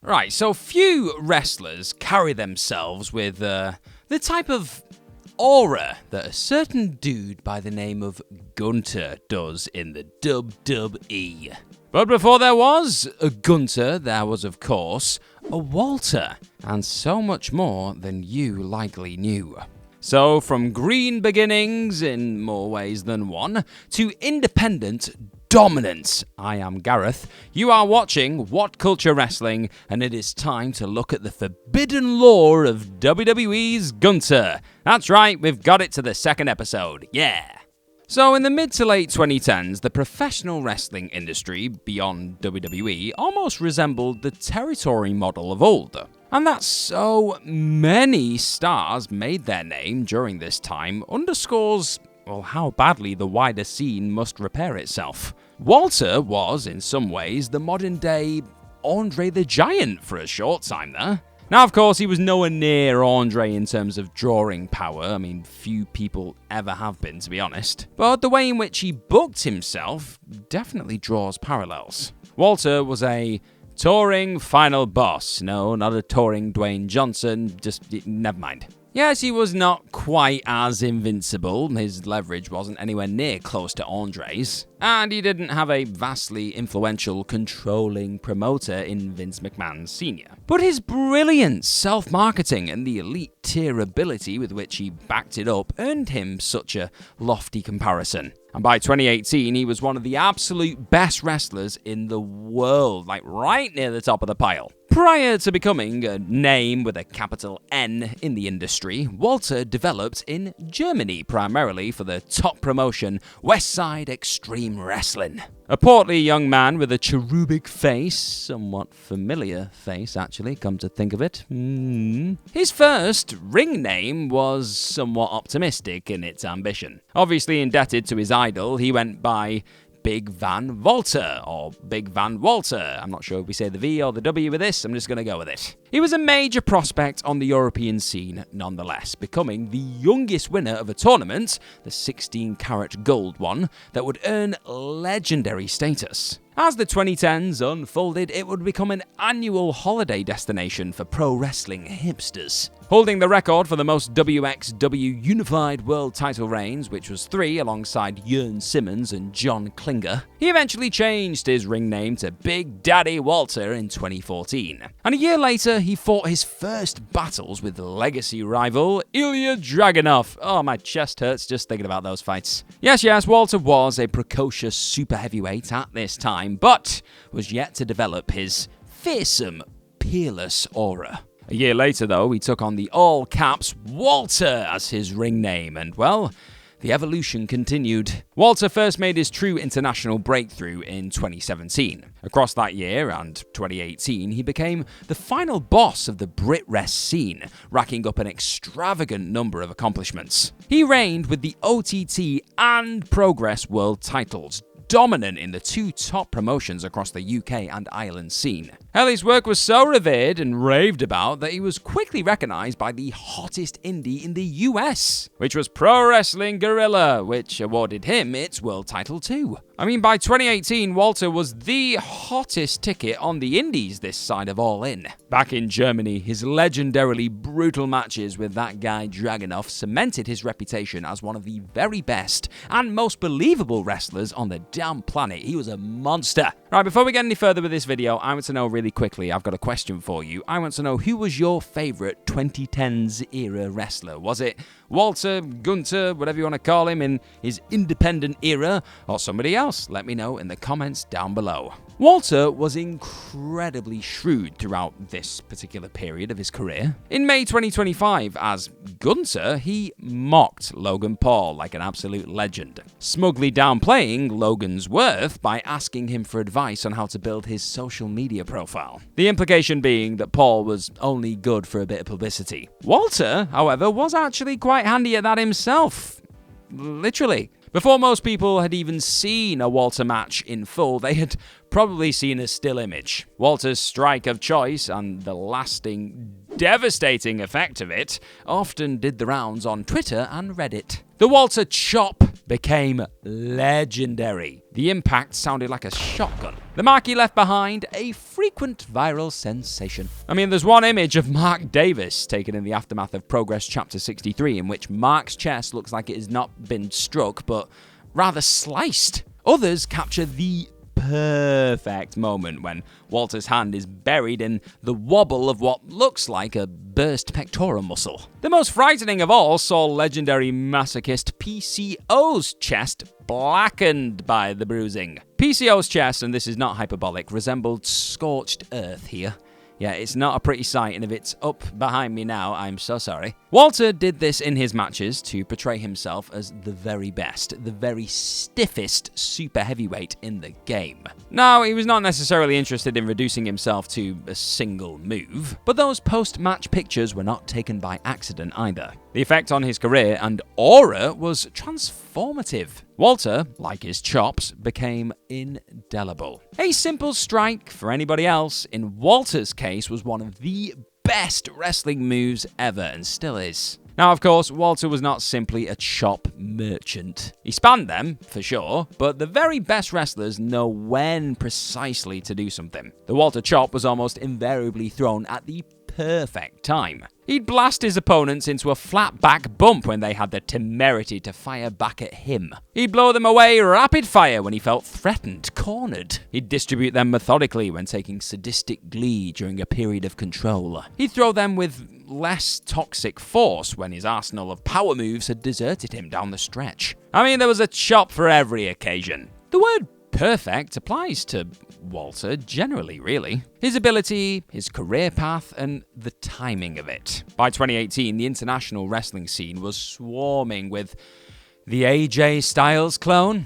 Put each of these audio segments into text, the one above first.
Right, so few wrestlers carry themselves with the type of aura that a certain dude by the name of Gunther does in the WWE. But before there was a Gunther, there was, of course, a Walter, and so much more than you likely knew. So, from green beginnings in more ways than one, to independent dominance, I am Gareth. You are watching WhatCulture Wrestling, and it is time to look at the forbidden lore of WWE's Gunther. That's right, we've got it to the second episode, yeah! So in the mid to late 2010s, the professional wrestling industry, beyond WWE, almost resembled the territory model of old. And that so many stars made their name during this time underscores, well, how badly the wider scene must repair itself. Walter was, in some ways, the modern-day Andre the Giant for a short time there. Now, of course, he was nowhere near Andre in terms of drawing power. I mean, few people ever have been, to be honest. But the way in which he booked himself definitely draws parallels. Walter was a touring final boss. No, not a touring Dwayne Johnson, just never mind. Yes, he was not quite as invincible, his leverage wasn't anywhere near close to Andre's, and he didn't have a vastly influential, controlling promoter in Vince McMahon Sr. But his brilliant self-marketing and the elite tier ability with which he backed it up earned him such a lofty comparison. And by 2018, he was one of the absolute best wrestlers in the world, like right near the top of the pile. Prior to becoming a name with a capital N in the industry, Walter developed in Germany, primarily for the top promotion Westside Extreme Wrestling. A portly young man with a cherubic face, somewhat familiar face actually, come to think of it. His first ring name was somewhat optimistic in its ambition. Obviously indebted to his idol, he went by Big Van Walter, or Big Van Walter. I'm not sure if we say the V or the W with this, I'm just going to go with it. He was a major prospect on the European scene nonetheless, becoming the youngest winner of a tournament, the 16-carat gold one, that would earn legendary status. As the 2010s unfolded, it would become an annual holiday destination for pro wrestling hipsters. Holding the record for the most WXW Unified World title reigns, which was 3 alongside Jörn Simmons and John Klinger, he eventually changed his ring name to Big Daddy Walter in 2014. And a year later, he fought his first battles with legacy rival Ilya Dragunov. Oh, my chest hurts just thinking about those fights. Yes, Walter was a precocious super heavyweight at this time, but was yet to develop his fearsome, peerless aura. A year later, though, he took on the all-caps Walter as his ring name, and, well, the evolution continued. Walter first made his true international breakthrough in 2017. Across that year and 2018, he became the final boss of the Brit Rest scene, racking up an extravagant number of accomplishments. He reigned with the OTT and Progress World titles, dominant in the 2 top promotions across the UK and Ireland scene. His work was so revered and raved about that he was quickly recognised by the hottest indie in the US, which was Pro Wrestling Guerrilla, which awarded him its world title too. I mean, by 2018, Walter was the hottest ticket on the indies this side of All In. Back in Germany, his legendarily brutal matches with that guy Dragunov cemented his reputation as one of the very best and most believable wrestlers on the damn planet. He was a monster. Right, before we get any further with this video, I want to know really quickly, I've got a question for you. I want to know, who was your favourite 2010s era wrestler? Was it Walter, Gunther, whatever you want to call him, in his independent era, or somebody else? Let me know in the comments down below. Walter was incredibly shrewd throughout this particular period of his career. In May 2025, as Gunther, he mocked Logan Paul like an absolute legend, smugly downplaying Logan's worth by asking him for advice on how to build his social media profile. The implication being that Paul was only good for a bit of publicity. Walter, however, was actually quite handy at that himself. Literally. Before most people had even seen a Walter match in full, they had probably seen a still image. Walter's strike of choice and the lasting, devastating effect of it often did the rounds on Twitter and Reddit. The Walter chop became legendary. The impact sounded like a shotgun. The mark he left behind, a frequent viral sensation. I mean, there's one image of Mark Davis taken in the aftermath of Progress Chapter 63 in which Mark's chest looks like it has not been struck, but rather sliced. Others capture the perfect moment when Walter's hand is buried in the wobble of what looks like a burst pectoral muscle. The most frightening of all saw legendary masochist PCO's chest blackened by the bruising. PCO's chest, and this is not hyperbolic, resembled scorched earth here. Yeah, it's not a pretty sight, and if it's up behind me now, I'm so sorry. Walter did this in his matches to portray himself as the very best, the very stiffest super heavyweight in the game. Now, he was not necessarily interested in reducing himself to a single move, but those post-match pictures were not taken by accident either. The effect on his career and aura was transformative. Walter, like his chops, became indelible. A simple strike for anybody else, in Walter's case, was one of the best wrestling moves ever and still is. Now, of course, Walter was not simply a chop merchant. He spanned them, for sure, but the very best wrestlers know when precisely to do something. The Walter chop was almost invariably thrown at the perfect time. He'd blast his opponents into a flat back bump when they had the temerity to fire back at him. He'd blow them away rapid fire when he felt threatened, cornered. He'd distribute them methodically when taking sadistic glee during a period of control. He'd throw them with less toxic force when his arsenal of power moves had deserted him down the stretch. I mean, there was a chop for every occasion. The word perfect applies to Walter generally, really. His ability, his career path, and the timing of it. By 2018, the international wrestling scene was swarming with the AJ Styles clone,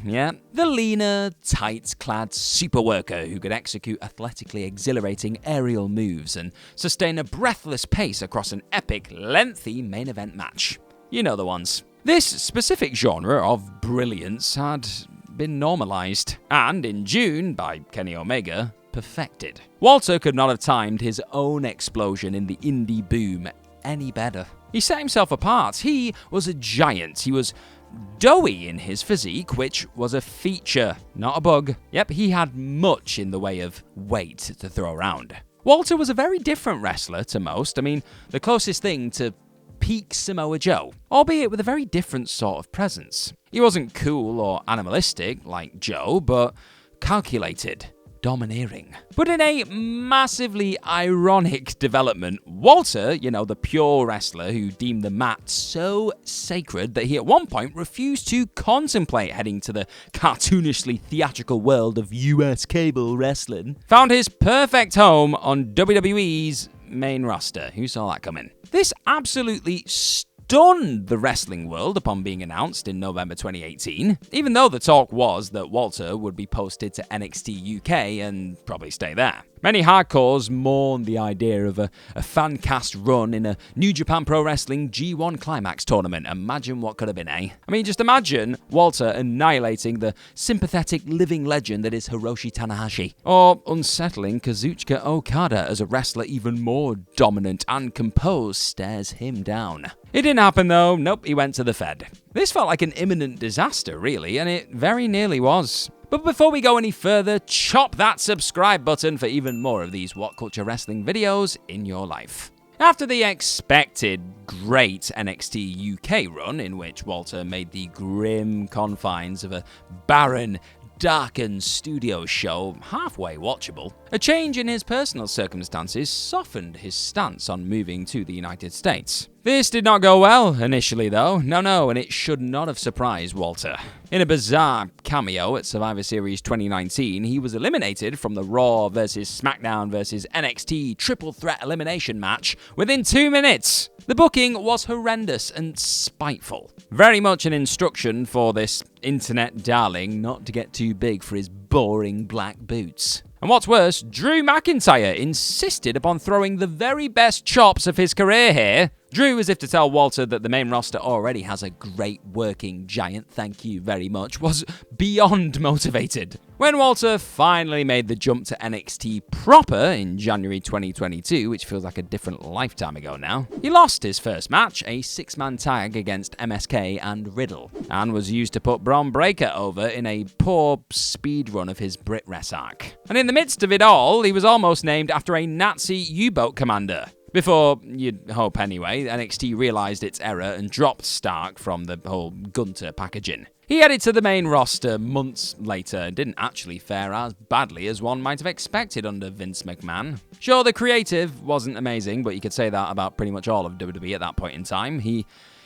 the leaner, tight-clad super worker who could execute athletically exhilarating aerial moves and sustain a breathless pace across an epic, lengthy main event match. You know the ones. This specific genre of brilliance had been normalized, and in June, by Kenny Omega, perfected. Walter could not have timed his own explosion in the indie boom any better. He set himself apart. He was a giant. He was doughy in his physique, which was a feature, not a bug. Yep, he had much in the way of weight to throw around. Walter was a very different wrestler to most. I mean, the closest thing to peak Samoa Joe, albeit with a very different sort of presence. He wasn't cool or animalistic like Joe, but calculated, domineering. But in a massively ironic development, Walter, the pure wrestler who deemed the mat so sacred that he at one point refused to contemplate heading to the cartoonishly theatrical world of US cable wrestling, found his perfect home on WWE's main roster. Who saw that coming? This absolutely stunned the wrestling world upon being announced in November 2018, even though the talk was that Walter would be posted to NXT UK and probably stay there. Many hardcores mourned the idea of a fan cast run in a New Japan Pro Wrestling G1 Climax tournament. Imagine what could have been, eh? I mean, just imagine Walter annihilating the sympathetic living legend that is Hiroshi Tanahashi. Or unsettling Kazuchika Okada as a wrestler even more dominant and composed stares him down. It didn't happen though. Nope, he went to the Fed. This felt like an imminent disaster, really, and it very nearly was. But before we go any further, chop that subscribe button for even more of these WhatCulture wrestling videos in your life. After the expected great NXT UK run, in which Walter made the grim confines of a barren, darkened studio show halfway watchable, a change in his personal circumstances softened his stance on moving to the United States. This did not go well initially though, no, and it should not have surprised Walter. In a bizarre cameo at Survivor Series 2019, he was eliminated from the Raw vs SmackDown vs NXT triple threat elimination match within 2 minutes. The booking was horrendous and spiteful. Very much an instruction for this internet darling not to get too big for his boring black boots. And what's worse, Drew McIntyre insisted upon throwing the very best chops of his career here, Drew, as if to tell Walter that the main roster already has a great working giant, thank you very much, was beyond motivated. When Walter finally made the jump to NXT proper in January 2022, which feels like a different lifetime ago now, he lost his first match, a 6-man tag against MSK and Riddle, and was used to put Bron Breakker over in a poor speed run of his Brit Wres arc. And in the midst of it all, he was almost named after a Nazi U-boat commander. Before, you'd hope anyway, NXT realised its error and dropped Stark from the whole Gunther packaging. He headed to the main roster months later and didn't actually fare as badly as one might have expected under Vince McMahon. Sure, the creative wasn't amazing, but you could say that about pretty much all of WWE at that point in time. He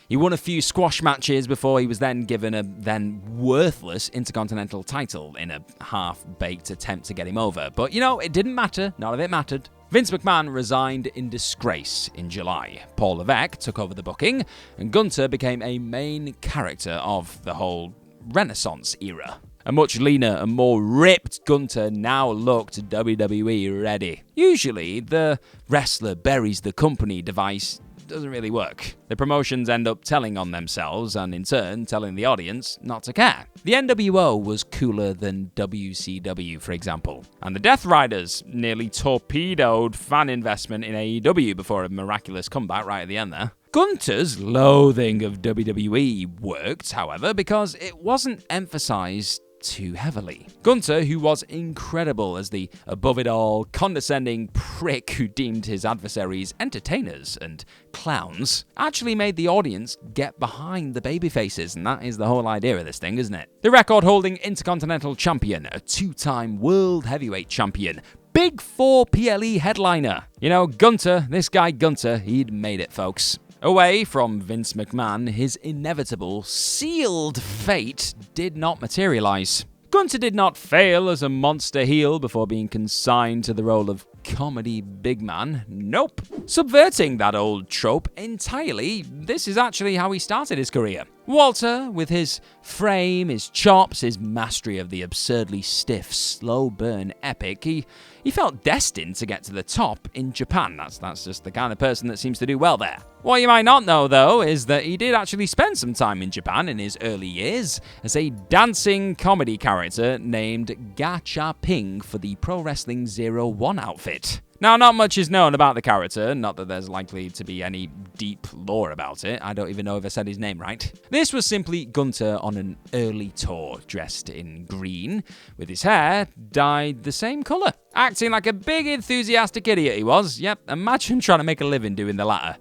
won a few squash matches before he was then given a then worthless Intercontinental title in a half-baked attempt to get him over. But, it didn't matter. None of it mattered. Vince McMahon resigned in disgrace in July. Paul Levesque took over the booking, and Gunther became a main character of the whole Renaissance era. A much leaner and more ripped Gunther now looked WWE ready. Usually, the wrestler buries the company device doesn't really work. The promotions end up telling on themselves and in turn telling the audience not to care. The NWO was cooler than WCW, for example, and the Death Riders nearly torpedoed fan investment in AEW before a miraculous comeback right at the end there. Gunther's loathing of WWE worked, however, because it wasn't emphasized too heavily. Gunther, who was incredible as the above-it-all, condescending prick who deemed his adversaries entertainers and clowns, actually made the audience get behind the babyfaces, and that is the whole idea of this thing, isn't it? The record-holding Intercontinental Champion, a 2-time World Heavyweight Champion, Big 4 PLE headliner. Gunther, this guy Gunther, he'd made it, folks. Away from Vince McMahon, his inevitable, sealed fate did not materialize. Gunther did not fail as a monster heel before being consigned to the role of comedy big man. Nope. Subverting that old trope entirely, this is actually how he started his career. Walter, with his frame, his chops, his mastery of the absurdly stiff, slow burn epic, he felt destined to get to the top in Japan. That's just the kind of person that seems to do well there. What you might not know, though, is that he did actually spend some time in Japan in his early years as a dancing comedy character named Gacha Ping for the Pro Wrestling 01 outfit. Now, not much is known about the character, not that there's likely to be any deep lore about it. I don't even know if I said his name right. This was simply Gunther on an early tour, dressed in green, with his hair dyed the same colour. Acting like a big enthusiastic idiot he was. Yep, imagine trying to make a living doing the latter.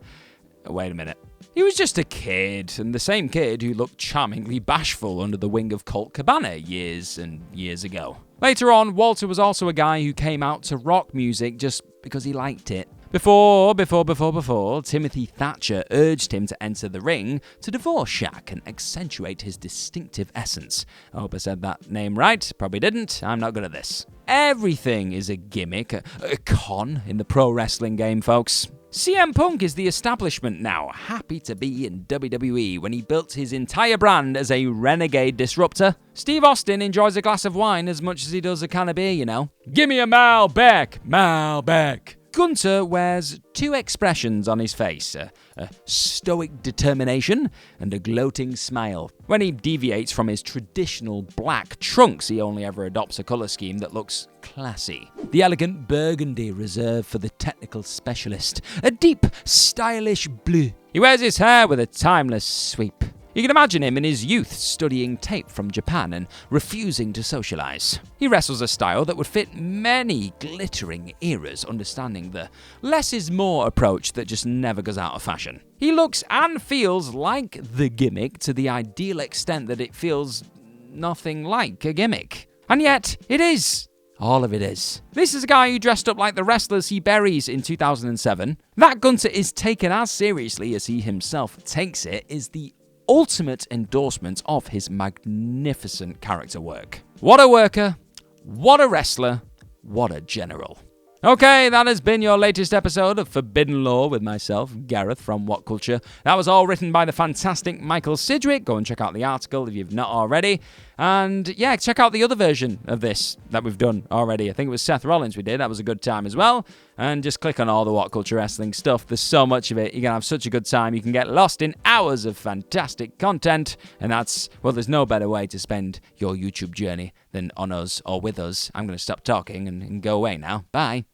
Wait a minute. He was just a kid, and the same kid who looked charmingly bashful under the wing of Colt Cabana years and years ago. Later on, Walter was also a guy who came out to rock music just because he liked it. Before Timothy Thatcher urged him to enter the ring to divorce Shaq and accentuate his distinctive essence. I hope I said that name right. Probably didn't. I'm not good at this. Everything is a gimmick, a con in the pro wrestling game, folks. CM Punk is the establishment now, happy to be in WWE when he built his entire brand as a renegade disruptor. Steve Austin enjoys a glass of wine as much as he does a can of beer, Give me a Malbec, Malbec. Gunther wears two expressions on his face, a stoic determination and a gloating smile. When he deviates from his traditional black trunks, he only ever adopts a colour scheme that looks classy. The elegant burgundy reserved for the technical specialist, a deep, stylish blue. He wears his hair with a timeless sweep. You can imagine him in his youth studying tape from Japan and refusing to socialize. He wrestles a style that would fit many glittering eras, understanding the less is more approach that just never goes out of fashion. He looks and feels like the gimmick to the ideal extent that it feels nothing like a gimmick. And yet, it is. All of it is. This is a guy who dressed up like the wrestlers he buries in 2007. That Gunther is taken as seriously as he himself takes it is the ultimate endorsement of his magnificent character work. What a worker, what a wrestler, what a general. Okay, that has been your latest episode of Forbidden Lore with myself, Gareth from WhatCulture. That was all written by the fantastic Michael Sidgwick. Go and check out the article if you've not already. And yeah, check out the other version of this that we've done already. I think it was Seth Rollins we did. That was a good time as well. And just click on all the WhatCulture Wrestling stuff. There's so much of it. You're going to have such a good time. You can get lost in hours of fantastic content. And that's, well, there's no better way to spend your YouTube journey than on us or with us. I'm going to stop talking and go away now. Bye.